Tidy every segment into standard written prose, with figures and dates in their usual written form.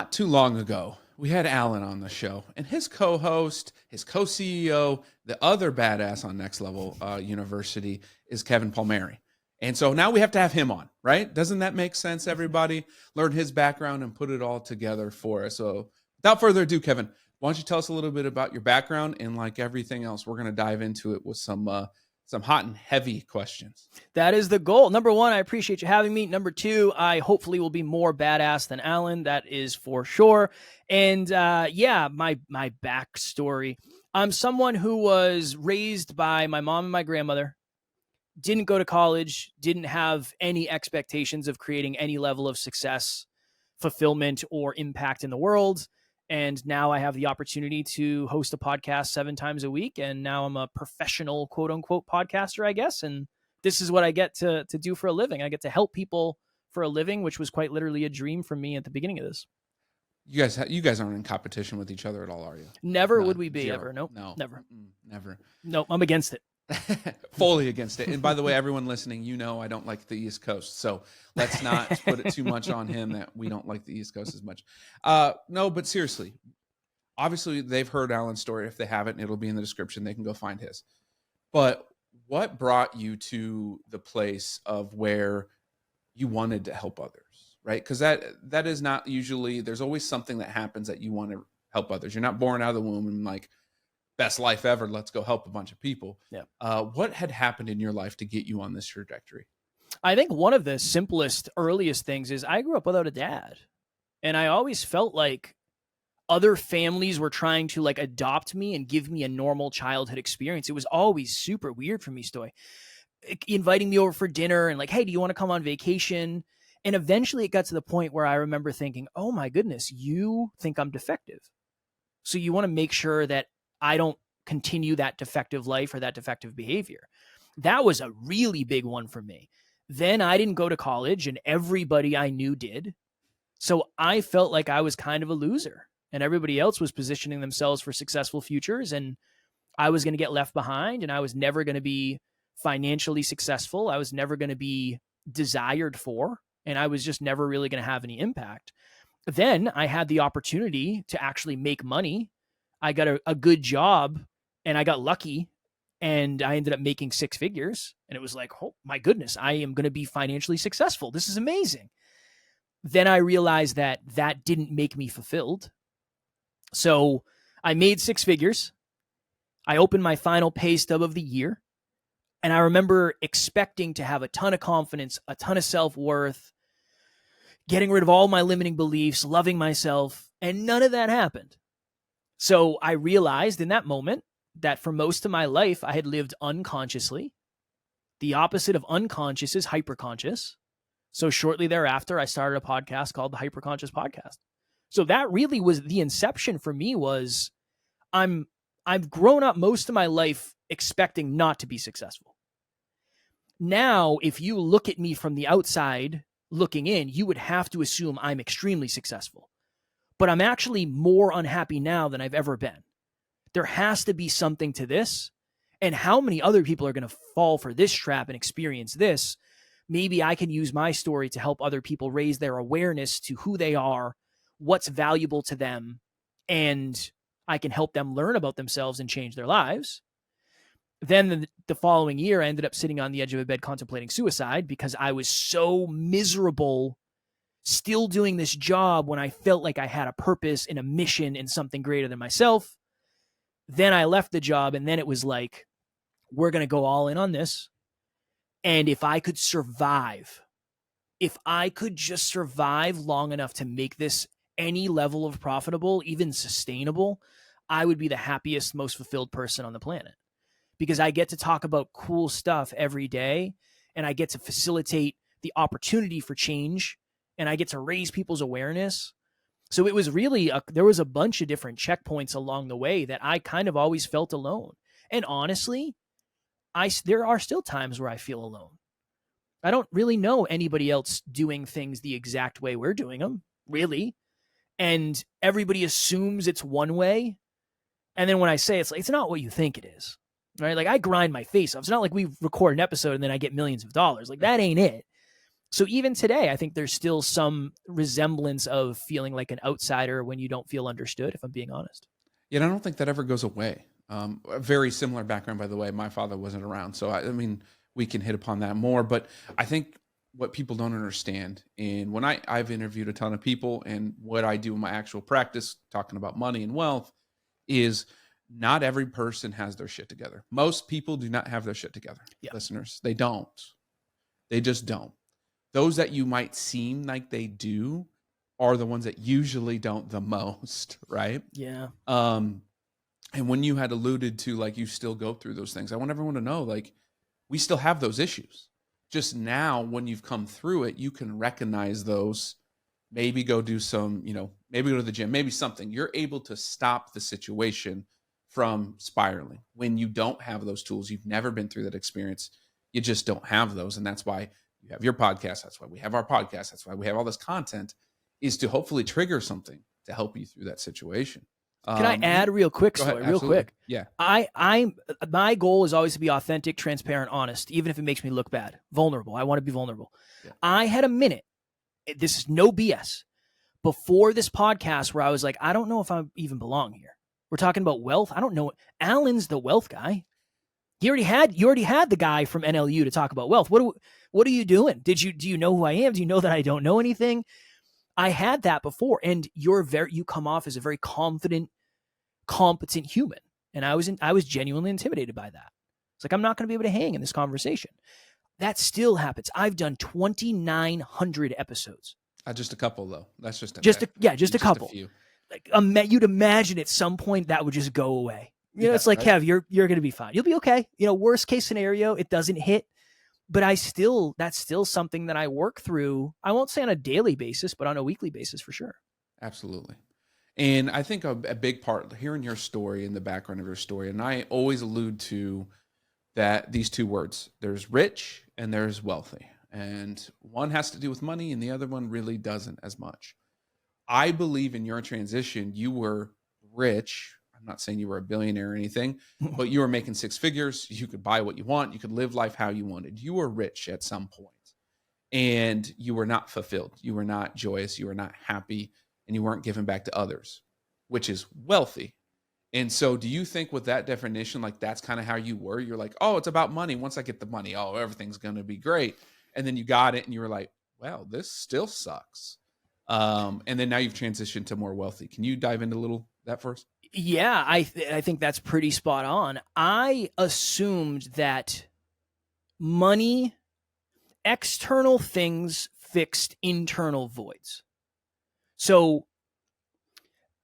not too long ago, we had Alan on the show, and his co-host, his co-CEO, the other badass on Next Level University is Kevin Palmieri. And so now we have to have him on, right? Doesn't that make sense, everybody? Learn his background and put it all together for us. So without further ado, Kevin, why don't you tell us a little bit about your background, and like everything else, we're going to dive into it with some hot and heavy questions. That is the goal. Number one, I appreciate you having me. Number two, I hopefully will be more badass than Alan. That is for sure. And my backstory. I'm someone who was raised by my mom and my grandmother, didn't go to college, didn't have any expectations of creating any level of success, fulfillment, or impact in the world. And now I have the opportunity to host a podcast 7 times a week. And now I'm a professional, quote unquote, podcaster, I guess. And this is what I get to do for a living. I get to help people for a living, which was quite literally a dream for me at the beginning of this. You guys aren't in competition with each other at all, are you? Never would we be, zero. ever. Nope. No. Never. Never. Nope. I'm against it. Fully against it. And by the way, everyone listening, I don't like the East Coast. So let's not put it too much on him that we don't like the East Coast as much. No, but seriously, obviously they've heard Alan's story. If they haven't, it'll be in the description. They can go find his. But what brought you to the place of where you wanted to help others, right? Because that is not usually, there's always something that happens that you want to help others. You're not born out of the womb and like, best life ever, let's go help a bunch of people. Yeah. What had happened in your life to get you on this trajectory? I think one of the simplest, earliest things is I grew up without a dad. And I always felt like other families were trying to like adopt me and give me a normal childhood experience. It was always super weird for me, Stoy. Inviting me over for dinner and like, hey, do you want to come on vacation? And eventually it got to the point where I remember thinking, oh my goodness, you think I'm defective. So you want to make sure that I don't continue that defective life or that defective behavior. That was a really big one for me. Then I didn't go to college and everybody I knew did. So I felt like I was kind of a loser and everybody else was positioning themselves for successful futures and I was going to get left behind and I was never going to be financially successful. I was never going to be desired for, and I was just never really going to have any impact. Then I had the opportunity to actually make money. I got a good job and I got lucky and I ended up making 6 figures. And it was like, oh my goodness, I am going to be financially successful. This is amazing. Then I realized that didn't make me fulfilled. So I made 6 figures. I opened my final pay stub of the year. And I remember expecting to have a ton of confidence, a ton of self-worth, getting rid of all my limiting beliefs, loving myself. And none of that happened. So I realized in that moment that for most of my life, I had lived unconsciously. The opposite of unconscious is hyperconscious. So shortly thereafter, I started a podcast called the Hyperconscious Podcast. So that really was the inception for me. Was I've grown up most of my life expecting not to be successful. Now, if you look at me from the outside looking in, you would have to assume I'm extremely successful. But I'm actually more unhappy now than I've ever been. There has to be something to this. And how many other people are going to fall for this trap and experience this? Maybe I can use my story to help other people raise their awareness to who they are, what's valuable to them, and I can help them learn about themselves and change their lives. Then the following year, I ended up sitting on the edge of a bed contemplating suicide because I was so miserable still doing this job when I felt like I had a purpose and a mission and something greater than myself. Then I left the job and then it was like, we're going to go all in on this. And if I could survive, if I could just survive long enough to make this any level of profitable, even sustainable, I would be the happiest, most fulfilled person on the planet. Because I get to talk about cool stuff every day and I get to facilitate the opportunity for change and I get to raise people's awareness. So it was really, there was a bunch of different checkpoints along the way that I kind of always felt alone. And honestly, there are still times where I feel alone. I don't really know anybody else doing things the exact way we're doing them, really. And everybody assumes it's one way. And then when I say it's like, it's not what you think it is, right? Like I grind my face off. It's not like we record an episode and then I get millions of dollars. Like that ain't it. So even today, I think there's still some resemblance of feeling like an outsider when you don't feel understood, if I'm being honest. Yeah, and I don't think that ever goes away. A very similar background, by the way. My father wasn't around, so I mean, we can hit upon that more. But I think what people don't understand, and when I've interviewed a ton of people, and what I do in my actual practice, talking about money and wealth, is not every person has their shit together. Most people do not have their shit together. Yeah. Listeners, they don't. They just don't. Those that you might seem like they do are the ones that usually don't the most, right? Yeah. And when you had alluded to, like, you still go through those things, I want everyone to know, like, we still have those issues. Just now, when you've come through it, you can recognize those, maybe go do some, maybe go to the gym, maybe something. You're able to stop the situation from spiraling. When you don't have those tools, you've never been through that experience, you just don't have those. And that's why you have your podcast. That's why we have our podcast. That's why we have all this content, is to hopefully trigger something to help you through that situation. Can I add real quick, real quick? Yeah. My goal is always to be authentic, transparent, honest, even if it makes me look bad, vulnerable. I want to be vulnerable. Yeah. I had a minute. This is no BS. Before this podcast where I was like, I don't know if I even belong here. We're talking about wealth. I don't know. Alan's the wealth guy. You already had the guy from NLU to talk about wealth. What are you doing? Do you know who I am? Do you know that I don't know anything? I had that before, and you come off as a very confident, competent human, and I was genuinely intimidated by that. It's like, I'm not going to be able to hang in this conversation. That still happens. I've done 2,900 episodes. Just a couple, though. That's just a couple. A few. Like, you'd imagine at some point that would just go away. It's like, right? Kev, you're going to be fine. You'll be okay. Worst case scenario, it doesn't hit. But that's still something that I work through. I won't say on a daily basis, but on a weekly basis for sure. Absolutely. And I think a big part, hearing your story and the background of your story, and I always allude to that, these two words, there's rich and there's wealthy. And one has to do with money and the other one really doesn't as much. I believe in your transition, you were rich. I'm not saying you were a billionaire or anything, but you were making six figures. You could buy what you want. You could live life how you wanted. You were rich at some point, and you were not fulfilled. You were not joyous. You were not happy, and you weren't giving back to others, which is wealthy. And so do you think with that definition, like, that's kind of how you were? You're like, oh, it's about money. Once I get the money, oh, everything's going to be great. And then you got it and you were like, well, this still sucks. And then now you've transitioned to more wealthy. Can you dive into a little that first? Yeah, I think that's pretty spot on. I assumed that money, external things fixed internal voids. So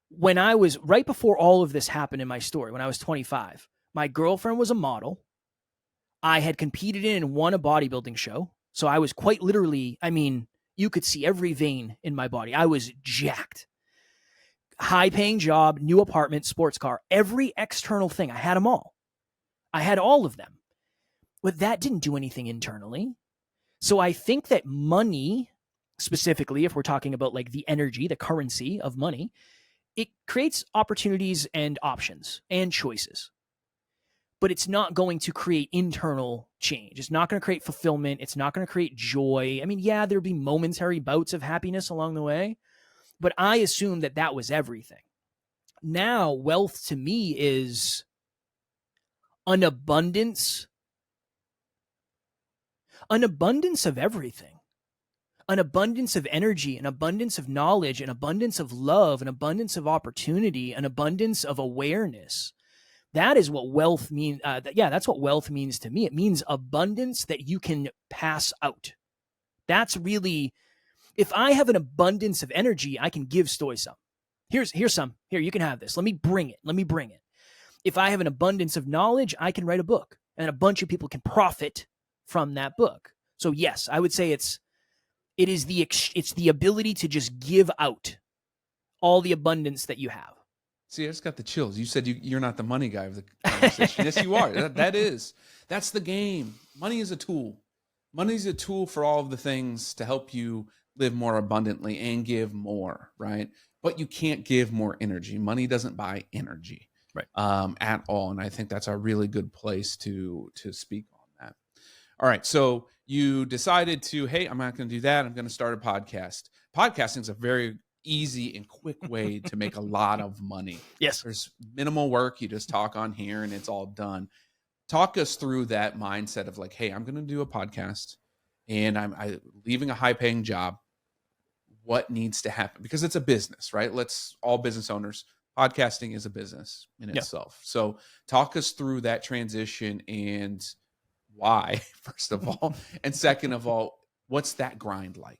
when I was, right before all of this happened in my story, when I was 25, my girlfriend was a model. I had competed in and won a bodybuilding show. So I was quite literally, you could see every vein in my body. I was jacked. High paying job, new apartment, sports car, every external thing. I had them all. I had all of them. But that didn't do anything internally. So I think that money, specifically, if we're talking about like the energy, the currency of money, it creates opportunities and options and choices. But it's not going to create internal change. It's not going to create fulfillment. It's not going to create joy. There'll be momentary bouts of happiness along the way. But I assumed that was everything. Now, wealth to me is an abundance of everything. An abundance of energy, an abundance of knowledge, an abundance of love, an abundance of opportunity, an abundance of awareness. That is what wealth means. That's what wealth means to me. It means abundance that you can pass out. That's really... If I have an abundance of energy, I can give Stoy some. Here's some. Here, you can have this. Let me bring it. If I have an abundance of knowledge, I can write a book, and a bunch of people can profit from that book. So yes, I would say it's the ability to just give out all the abundance that you have. See, I just got the chills. You said you're not the money guy of the conversation. Yes, you are. That's the game. Money is a tool. Money is a tool for all of the things to help you live more abundantly and give more, right? But you can't give more energy. Money doesn't buy energy, right? At all. And I think that's a really good place to speak on that. All right. So you decided to, hey, I'm not going to do that. I'm going to start a podcast. Podcasting is a very easy and quick way to make a lot of money. Yes. There's minimal work. You just talk on here and it's all done. Talk us through that mindset of like, hey, I'm going to do a podcast and I'm leaving a high paying job. What needs to happen? Because it's a business, right? All business owners, podcasting is a business in itself. So talk us through that transition and why, first of all, and second of all, what's that grind like?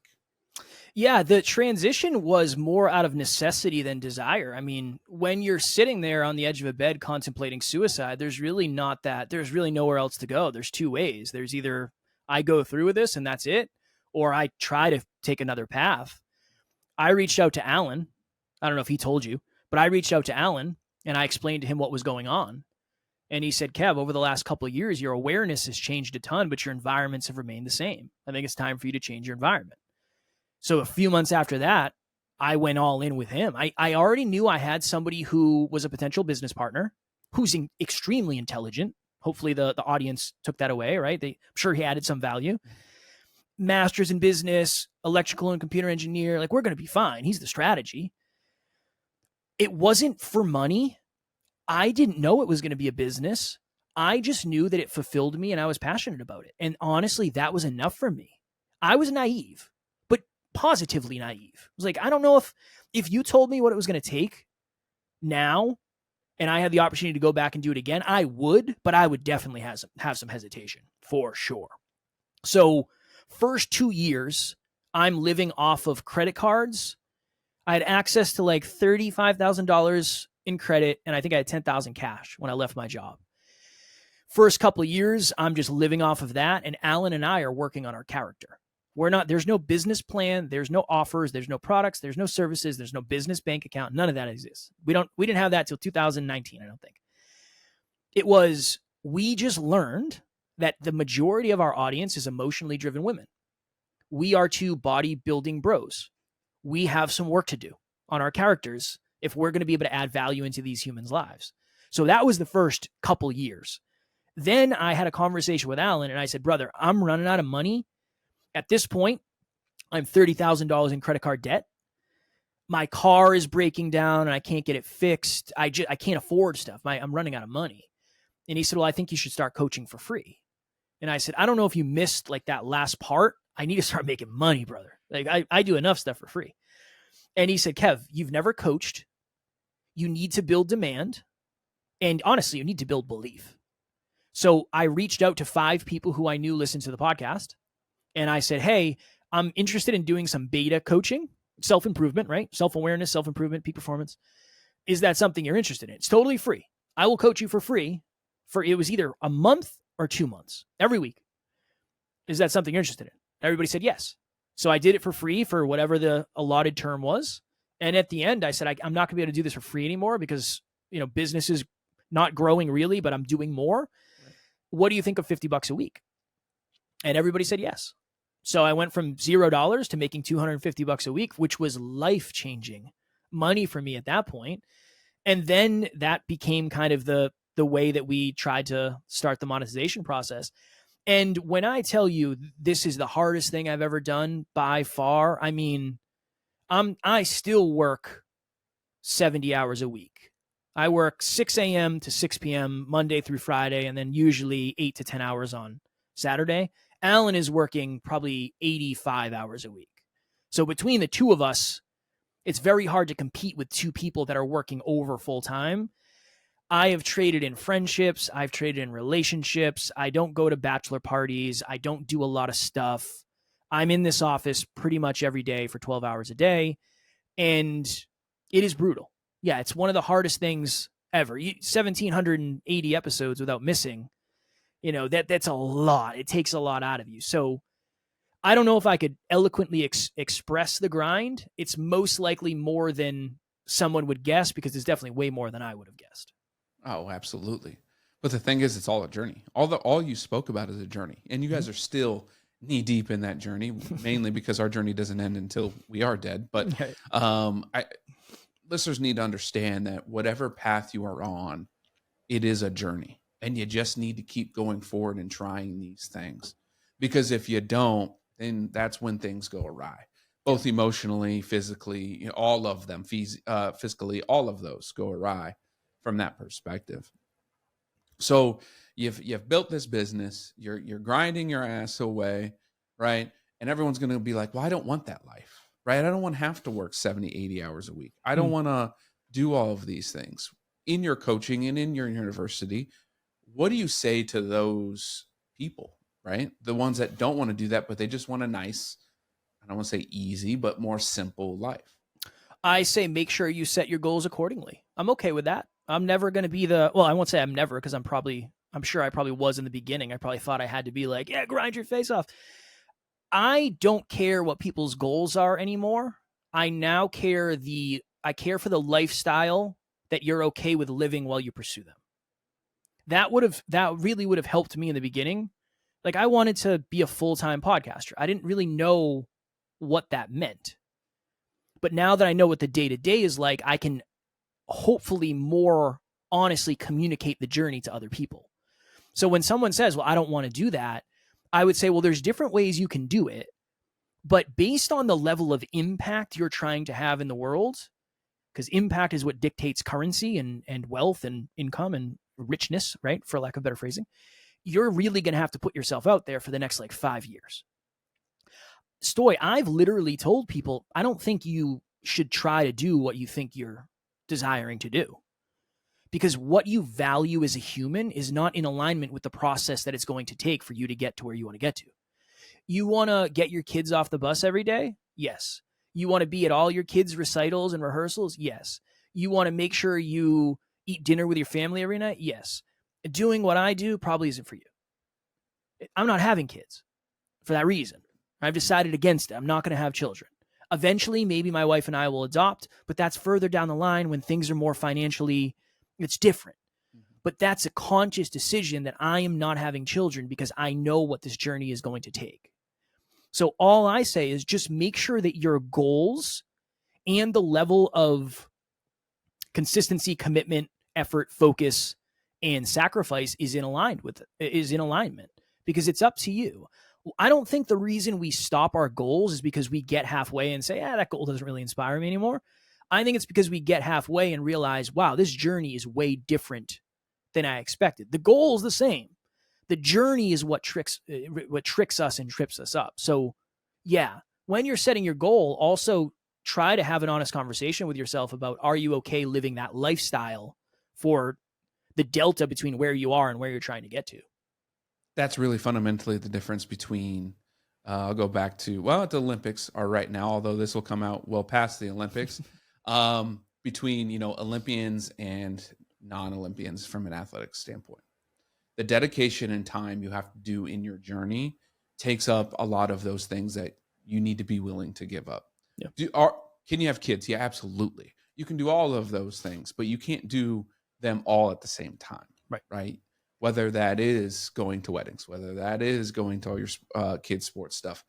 Yeah, the transition was more out of necessity than desire. I mean, when you're sitting there on the edge of a bed contemplating suicide, there's really nowhere else to go. There's two ways. There's either I go through with this and that's it, or I try to take another path. I reached out to Alan. I don't know if he told you, but I reached out to Alan and I explained to him what was going on. And he said, Kev, over the last couple of years, your awareness has changed a ton, but your environments have remained the same. I think it's time for you to change your environment. So a few months after that, I went all in with him. I already knew I had somebody who was a potential business partner, who's extremely intelligent. Hopefully the audience took that away, right? I'm sure he added some value. Master's in business, electrical and computer engineer. Like, we're going to be fine. He's the strategy. It wasn't for money. I didn't know it was going to be a business. I just knew that it fulfilled me and I was passionate about it. And honestly, that was enough for me. I was naive, but positively naive. I was like, I don't know if you told me what it was going to take now and I had the opportunity to go back and do it again, I would, but I would definitely have some hesitation for sure. So first 2 years, I'm living off of credit cards. I had access to like $35,000 in credit, and I think I had $10,000 cash when I left my job. First couple of years, I'm just living off of that, and Alan and I are working on our character. There's no business plan, there's no offers, there's no products, there's no services, there's no business bank account. None of that exists. We didn't have that till 2019, I don't think. We just learned that the majority of our audience is emotionally driven women. We are two bodybuilding bros. We have some work to do on our characters if we're going to be able to add value into these humans' lives. So that was the first couple years. Then I had a conversation with Alan and I said, brother, I'm running out of money. At this point, I'm $30,000 in credit card debt. My car is breaking down and I can't get it fixed. I can't afford stuff. I'm running out of money. And he said, well, I think you should start coaching for free. And I said, I don't know if you missed like that last part. I need to start making money, brother. Like I do enough stuff for free. And he said, Kev, you've never coached. You need to build demand. And honestly, you need to build belief. So I reached out to 5 people who I knew listened to the podcast. And I said, hey, I'm interested in doing some beta coaching, self-improvement, right? Self-awareness, self-improvement, peak performance. Is that something you're interested in? It's totally free. I will coach you for free it was either a month or 2 months, every week. Is that something you're interested in? Everybody said yes. So I did it for free for whatever the allotted term was. And at the end, I said, I'm not going to be able to do this for free anymore because, business is not growing really, but I'm doing more. Right. What do you think of $50 a week? And everybody said yes. So I went from $0 to making $250 a week, which was life-changing money for me at that point. And then that became kind of the way that we tried to start the monetization process. And when I tell you this is the hardest thing I've ever done by far, I mean, I still work 70 hours a week. I work 6 a.m. to 6 p.m. Monday through Friday, and then usually 8 to 10 hours on Saturday. Alan is working probably 85 hours a week. So between the two of us, it's very hard to compete with 2 people that are working over full time. I have traded in friendships. I've traded in relationships. I don't go to bachelor parties. I don't do a lot of stuff. I'm in this office pretty much every day for 12 hours a day. And it is brutal. Yeah, it's one of the hardest things ever. 1,780 episodes without missing. That's a lot. It takes a lot out of you. So I don't know if I could eloquently express the grind. It's most likely more than someone would guess because it's definitely way more than I would have guessed. Oh, absolutely. But the thing is, it's all a journey. All you spoke about is a journey. And you guys are still knee deep in that journey, mainly because our journey doesn't end until we are dead. But listeners need to understand that whatever path you are on, it is a journey. And you just need to keep going forward and trying these things. Because if you don't, then that's when things go awry, both emotionally, physically, all of them, fiscally, all of those go awry from that perspective. So you've built this business, you're grinding your ass away, right? And everyone's going to be like, well, I don't want that life, right? I don't want to have to work 70, 80 hours a week. I don't want to do all of these things. In your coaching and in your university, what do you say to those people, right? The ones that don't want to do that, but they just want a nice, I don't want to say easy, but more simple life. I say make sure you set your goals accordingly. I'm okay with that. I'm never going to be the, well, I won't say I'm never, because I'm sure I probably was in the beginning. I probably thought I had to be like, yeah, grind your face off. I don't care what people's goals are anymore. I now care for the lifestyle that you're okay with living while you pursue them. That really would have helped me in the beginning. Like, I wanted to be a full-time podcaster. I didn't really know what that meant. But now that I know what the day-to-day is like, I can hopefully more honestly communicate the journey to other people. So when someone says, well, I don't want to do that, I would say, well, there's different ways you can do it. But based on the level of impact you're trying to have in the world, because impact is what dictates currency and wealth and income and richness, right? For lack of better phrasing, you're really going to have to put yourself out there for the next 5 years. Stoy, I've literally told people, I don't think you should try to do what you think you're desiring to do. Because what you value as a human is not in alignment with the process that it's going to take for you to get to where you want to get to. You want to get your kids off the bus every day? Yes. You want to be at all your kids' recitals and rehearsals? Yes. You want to make sure you eat dinner with your family every night? Yes. Doing what I do probably isn't for you. I'm not having kids for that reason. I've decided against it. I'm not going to have children. Eventually, maybe my wife and I will adopt, but that's further down the line when things are more financially, it's different. But that's a conscious decision that I am not having children because I know what this journey is going to take. So all I say is just make sure that your goals and the level of consistency, commitment, effort, focus, and sacrifice is in alignment, because it's up to you. I don't think the reason we stop our goals is because we get halfway and say, that goal doesn't really inspire me anymore. I think it's because we get halfway and realize, wow, this journey is way different than I expected. The goal is the same. The journey is what tricks us and trips us up. So yeah, when you're setting your goal, also try to have an honest conversation with yourself about, are you okay living that lifestyle for the delta between where you are and where you're trying to get to? That's really fundamentally the difference between, I'll go back to, the Olympics are right now, although this will come out well past the Olympics, between, Olympians and non-Olympians from an athletic standpoint. The dedication and time you have to do in your journey takes up a lot of those things that you need to be willing to give up. Yeah. Can you have kids? Yeah, absolutely. You can do all of those things, but you can't do them all at the same time. Right? Whether that is going to weddings, whether that is going to all your kids' sports stuff,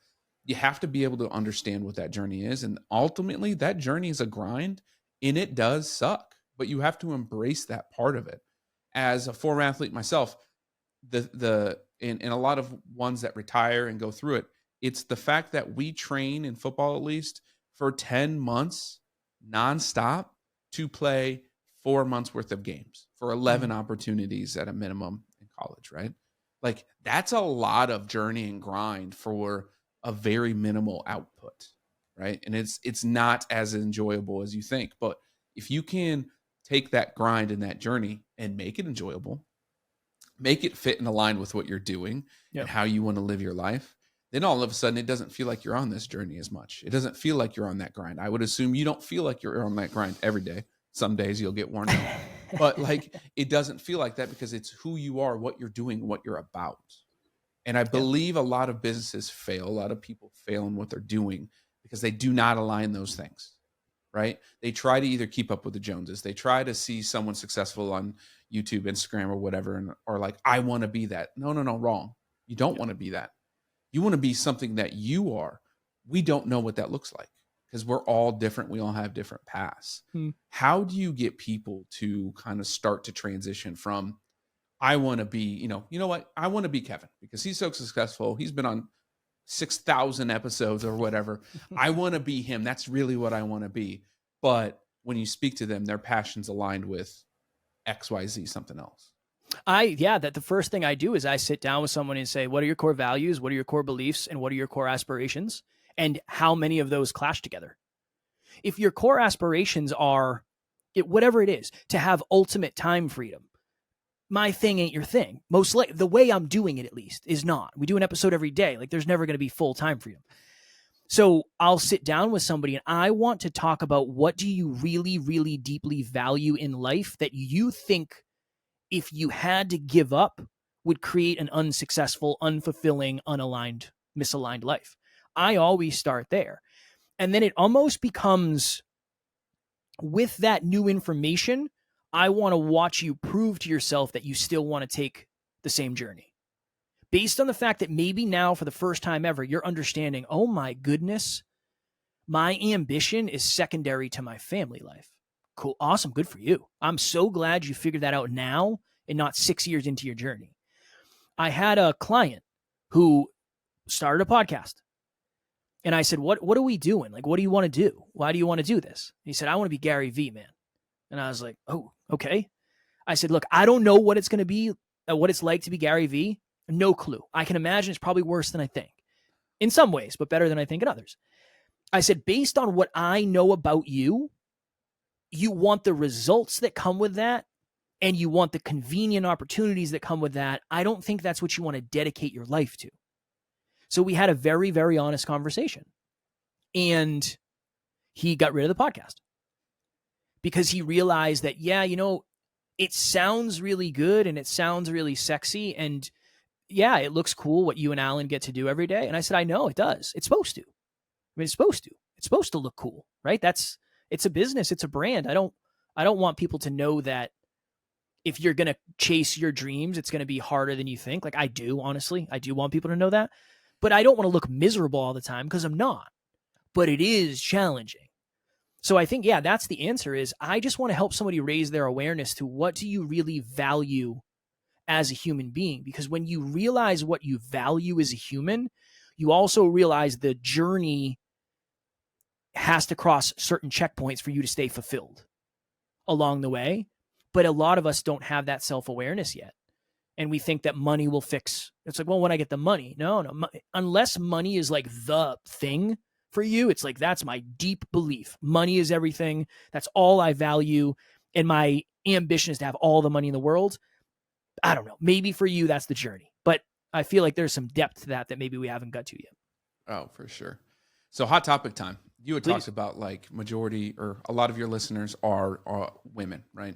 you have to be able to understand what that journey is. And ultimately, that journey is a grind, and it does suck, but you have to embrace that part of it. As a former athlete myself, in a lot of ones that retire and go through it, it's the fact that we train in football, at least for 10 months nonstop to play 4 months worth of games for 11 opportunities at a minimum in college, right? Like, that's a lot of journey and grind for a very minimal output, right? And it's not as enjoyable as you think. But if you can take that grind and that journey and make it enjoyable, make it fit and align with what you're doing and how you want to live your life, then all of a sudden it doesn't feel like you're on this journey as much. It doesn't feel like you're on that grind. I would assume you don't feel like you're on that grind every day. Some days you'll get worn out, but it doesn't feel like that because it's who you are, what you're doing, what you're about. And I believe a lot of businesses fail. A lot of people fail in what they're doing because they do not align those things, right? They try to either keep up with the Joneses. They try to see someone successful on YouTube, Instagram, or whatever, or like, I want to be that. No, wrong. You don't want to be that. You want to be something that you are. We don't know what that looks like because we're all different. We all have different paths. How do you get people to kind of start to transition from, I want to be, you know what? I want to be Kevin because he's so successful. He's been on 6,000 episodes or whatever. I want to be him. That's really what I want to be. But when you speak to them, their passions aligned with XYZ, something else. That the first thing I do is I sit down with someone and say, what are your core values? What are your core beliefs? And what are your core aspirations? And how many of those clash together? If your core aspirations are whatever it is, to have ultimate time freedom, my thing ain't your thing. Most likely, the way I'm doing it, at least, is not. We do an episode every day. Like, there's never going to be full time freedom. So I'll sit down with somebody and I want to talk about what do you really, really deeply value in life that you think if you had to give up would create an unsuccessful, unfulfilling, unaligned, misaligned life. I always start there. And then it almost becomes, with that new information, I want to watch you prove to yourself that you still want to take the same journey. Based on the fact that maybe now, for the first time ever, you're understanding, oh my goodness, my ambition is secondary to my family life. Cool. Awesome. Good for you. I'm so glad you figured that out now and not 6 years into your journey. I had a client who started a podcast. And I said, what are we doing? Like, what do you want to do? Why do you want to do this? And he said, I want to be Gary Vee, man. And I was like, oh, okay. I said, look, I don't know what it's going to be, what it's like to be Gary Vee. No clue. I can imagine it's probably worse than I think in some ways, but better than I think in others. I said, based on what I know about you, you want the results that come with that, and you want the convenient opportunities that come with that. I don't think that's what you want to dedicate your life to. So we had a very, very honest conversation. And he got rid of the podcast because he realized that, it sounds really good and it sounds really sexy. And yeah, it looks cool what you and Alan get to do every day. And I said, I know it does. It's supposed to. It's supposed to. It's supposed to look cool, right? It's a business. It's a brand. I don't want people to know that if you're going to chase your dreams, it's going to be harder than you think. Like, I do, honestly. I do want people to know that. But I don't want to look miserable all the time because I'm not. But it is challenging. So I think, that's the answer is I just want to help somebody raise their awareness to what do you really value as a human being? Because when you realize what you value as a human, you also realize the journey has to cross certain checkpoints for you to stay fulfilled along the way. But a lot of us don't have that self-awareness yet. And we think that money will fix. It's like, well, when I get the money, no. Unless money is like the thing for you, it's like, that's my deep belief. Money is everything. That's all I value. And my ambition is to have all the money in the world. I don't know. Maybe for you, that's the journey. But I feel like there's some depth to that maybe we haven't got to yet. Oh, for sure. So hot topic time. You had talked about like majority or a lot of your listeners are women, right?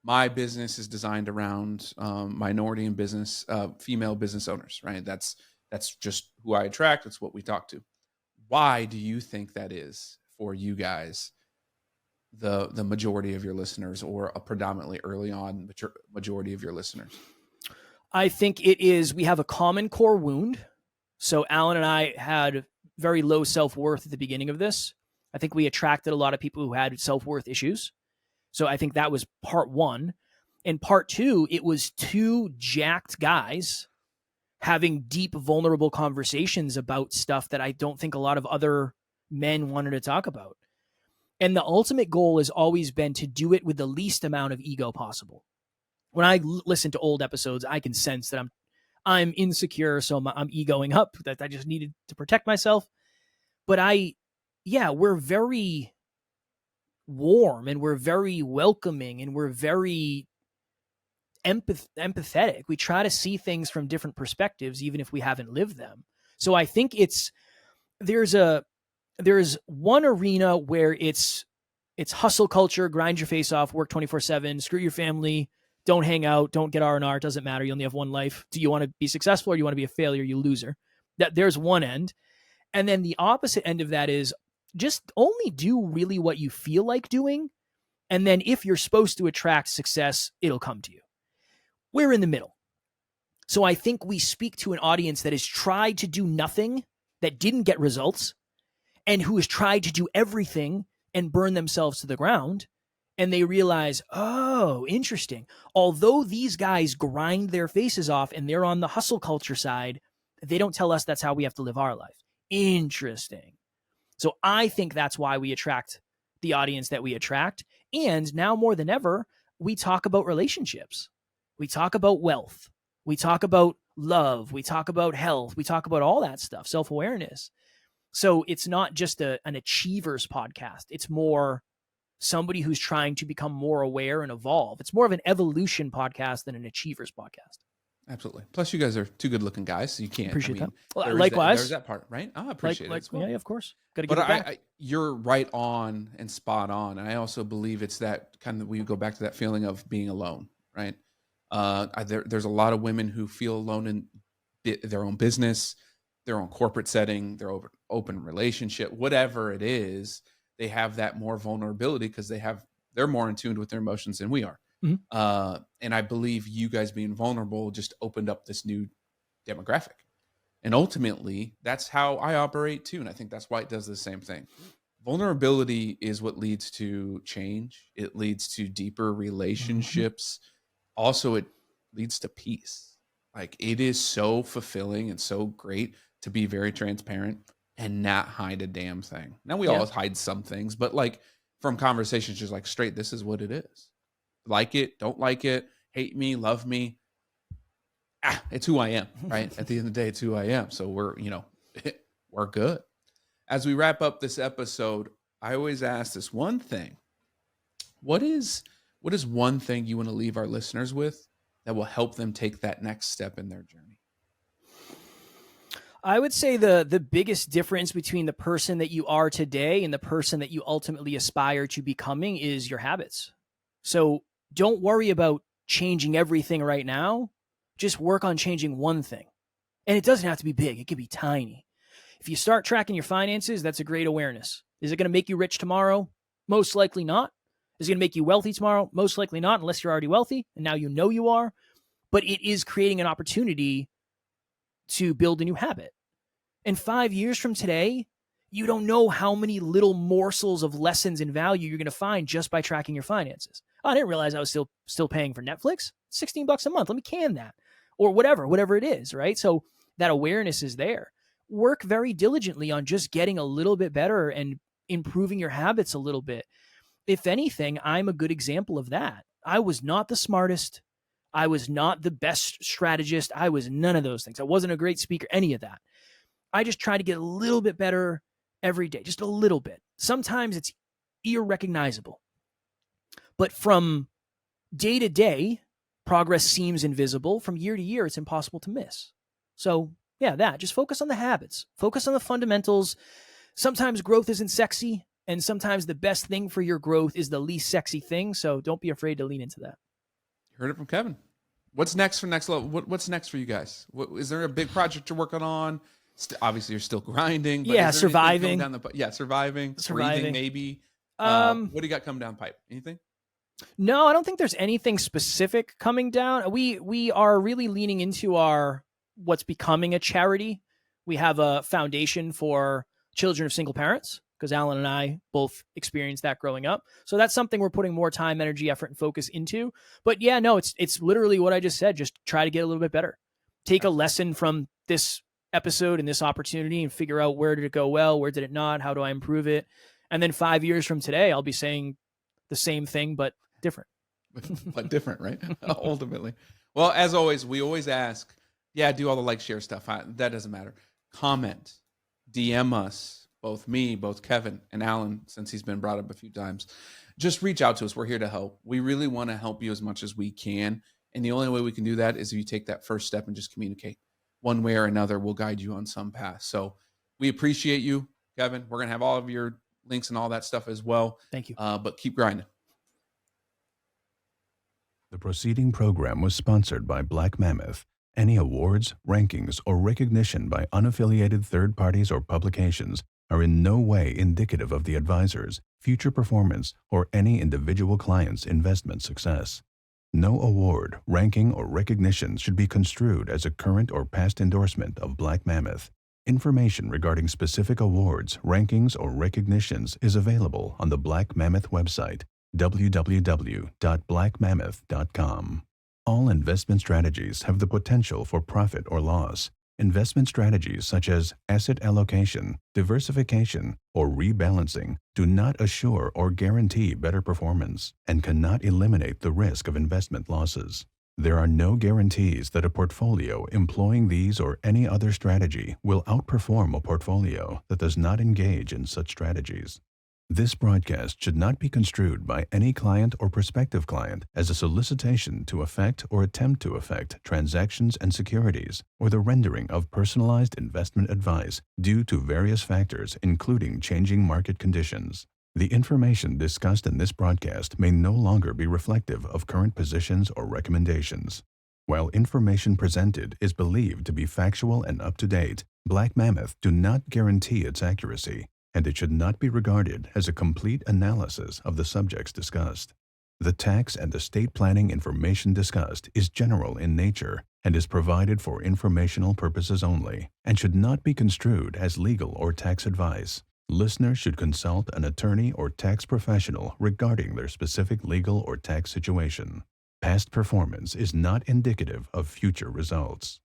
My business is designed around minority in business, female business owners, right? That's just who I attract. It's what we talk to. Why do you think that is for you guys, the majority of your listeners, or a predominantly early on majority of your listeners? I think it is, we have a common core wound. So Alan and I had very low self-worth at the beginning of this. I think we attracted a lot of people who had self-worth issues. So I think that was part one. And part two, it was two jacked guys having deep, vulnerable conversations about stuff that I don't think a lot of other men wanted to talk about. And the ultimate goal has always been to do it with the least amount of ego possible. When I listen to old episodes, I can sense that I'm insecure, so I'm egoing up, that I just needed to protect myself. But we're very warm and we're very welcoming and we're very empathetic. We try to see things from different perspectives, even if we haven't lived them. So I think there's one arena where it's hustle culture, grind your face off, work 24/7, screw your family, don't hang out, don't get R&R, it doesn't matter, you only have one life. Do you want to be successful or do you want to be a failure, you loser? There's one end. And then the opposite end of that is just only do really what you feel like doing. And then if you're supposed to attract success, it'll come to you. We're in the middle. So I think we speak to an audience that has tried to do nothing, that didn't get results, and who has tried to do everything and burn themselves to the ground. and they realize, oh, interesting. Although these guys grind their faces off and they're on the hustle culture side, they don't tell us that's how we have to live our life. Interesting. So I think that's why we attract the audience that we attract. And now more than ever, we talk about relationships. We talk about wealth. We talk about love. We talk about health. We talk about all that stuff, self-awareness. So it's not just an achievers podcast. It's more somebody who's trying to become more aware and evolve. It's more of an evolution podcast than an achievers podcast. Absolutely. Plus, you guys are two good-looking guys, so you can't. Appreciate that. Well, likewise. There's that part, right? I appreciate it. Yeah, of course. Got to give it back. You're right on and spot on. And I also believe it's that kind of, we go back to that feeling of being alone, right? There's a lot of women who feel alone in their own business, their own corporate setting, their open relationship, whatever it is. They have that more vulnerability because they're more in tune with their emotions than we are. Mm-hmm. And I believe you guys being vulnerable just opened up this new demographic. And ultimately, that's how I operate too. And I think that's why it does the same thing. Vulnerability is what leads to change. It leads to deeper relationships. Mm-hmm. Also, it leads to peace. Like, it is so fulfilling and so great to be very transparent and not hide a damn thing. Now, we always hide some things, but like from conversations, just like straight, this is what it is. Like it, don't like it, hate me, love me. It's who I am, right? At the end of the day, it's who I am. So we're good. As we wrap up this episode, I always ask this one thing. What is one thing you want to leave our listeners with that will help them take that next step in their journey? I would say the biggest difference between the person that you are today and the person that you ultimately aspire to becoming is your habits. So don't worry about changing everything right now. Just work on changing one thing. And it doesn't have to be big. It can be tiny. If you start tracking your finances, that's a great awareness. Is it going to make you rich tomorrow? Most likely not. Is it going to make you wealthy tomorrow? Most likely not, unless you're already wealthy and now you know you are. But it is creating an opportunity to build a new habit. And 5 years from today, you don't know how many little morsels of lessons and value you're going to find just by tracking your finances. Oh, I didn't realize I was still paying for Netflix. $16 a month. Let me can that. Or whatever it is, right? So that awareness is there. Work very diligently on just getting a little bit better and improving your habits a little bit. If anything, I'm a good example of that. I was not the smartest. I was not the best strategist. I was none of those things. I wasn't a great speaker, any of that. I just try to get a little bit better every day, just a little bit. Sometimes it's irrecognizable. But from day to day, progress seems invisible. From year to year, it's impossible to miss. So yeah, just focus on the habits. Focus on the fundamentals. Sometimes growth isn't sexy, and sometimes the best thing for your growth is the least sexy thing. So don't be afraid to lean into that. You heard it from Kevin. What's next for next level? What's next for you guys? Is there a big project you're working on? Obviously, you're still grinding. But surviving. Surviving. Breathing, maybe. What do you got coming down the pipe? Anything? No, I don't think there's anything specific coming down. We are really leaning into what's becoming a charity. We have a foundation for children of single parents because Alan and I both experienced that growing up. So that's something we're putting more time, energy, effort, and focus into. But yeah, no, it's literally what I just said. Just try to get a little bit better. Take a lesson from this episode and this opportunity and figure out where did it go well, where did it not, how do I improve it? And then 5 years from today, I'll be saying the same thing, but different. But different, right? Ultimately. Well, as always, we always ask, do all the like, share stuff. That doesn't matter. Comment, DM us, both me, both Kevin, and Alan, since he's been brought up a few times. Just reach out to us. We're here to help. We really want to help you as much as we can. And the only way we can do that is if you take that first step and just communicate. One way or another, we'll guide you on some path. So we appreciate you, Kevin. We're going to have all of your links and all that stuff as well. Thank you. But keep grinding. The preceding program was sponsored by Black Mammoth. Any awards, rankings, or recognition by unaffiliated third parties or publications are in no way indicative of the advisor's future performance or any individual client's investment success. No award, ranking, or recognition should be construed as a current or past endorsement of Black Mammoth. Information regarding specific awards, rankings, or recognitions is available on the Black Mammoth website, www.blackmammoth.com. All investment strategies have the potential for profit or loss. Investment strategies such as asset allocation, diversification, or rebalancing do not assure or guarantee better performance and cannot eliminate the risk of investment losses. There are no guarantees that a portfolio employing these or any other strategy will outperform a portfolio that does not engage in such strategies. This broadcast should not be construed by any client or prospective client as a solicitation to affect or attempt to affect transactions and securities or the rendering of personalized investment advice due to various factors including changing market conditions. The information discussed in this broadcast may no longer be reflective of current positions or recommendations. While information presented is believed to be factual and up-to-date, Black Mammoth do not guarantee its accuracy, and it should not be regarded as a complete analysis of the subjects discussed. The tax and estate planning information discussed is general in nature and is provided for informational purposes only and should not be construed as legal or tax advice. Listeners should consult an attorney or tax professional regarding their specific legal or tax situation. Past performance is not indicative of future results.